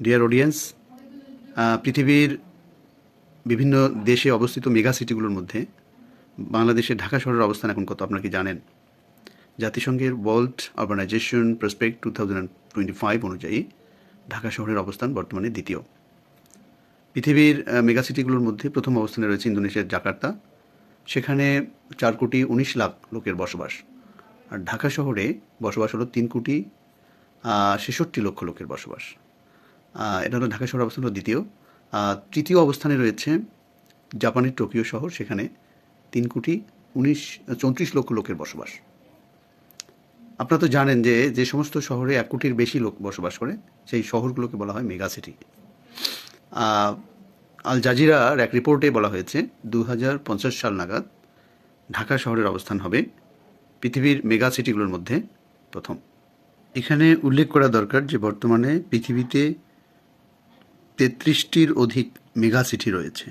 Dear audience, পৃথিবীর বিভিন্ন দেশে অবস্থিত মেগা সিটিগুলোর মধ্যে বাংলাদেশের ঢাকা শহরের অবস্থান এখন কত আপনারা কি জানেন? জাতিসংঘের ওয়ার্ল্ড আরবানাইজেশন প্রসপেক্ট 2025 অনুযায়ী ঢাকা শহরের অবস্থান বর্তমানে দ্বিতীয়। পৃথিবীর মেগা সিটিগুলোর মধ্যে প্রথম অবস্থানে রয়েছে ইন্দোনেশিয়ার জাকার্তা, সেখানে 4,19,00,000 লোকের বসবাস। আর ঢাকা শহরে বসবাস হলো 3,66,00,000 লোকের বসবাস। এটা হলো ঢাকা শহর অবস্থান হলো দ্বিতীয়। তৃতীয় অবস্থানে রয়েছে জাপানের টোকিও শহর, সেখানে 3,34,00,000 লোকের বসবাস। আপনারা তো জানেন যে যে সমস্ত শহরে 1 কোটির বেশি লোক বসবাস করে সেই শহরগুলোকে বলা হয় মেগা সিটি। আল জাজিরার এক রিপোর্টে বলা হয়েছে 2050 সাল নাগাদ ঢাকা শহরের অবস্থান হবে পৃথিবীর মেগা সিটিগুলোর মধ্যে প্রথম। এখানে উল্লেখ করা দরকার যে বর্তমানে পৃথিবীতে 33টির অধিক মেগা সিটি রয়েছে।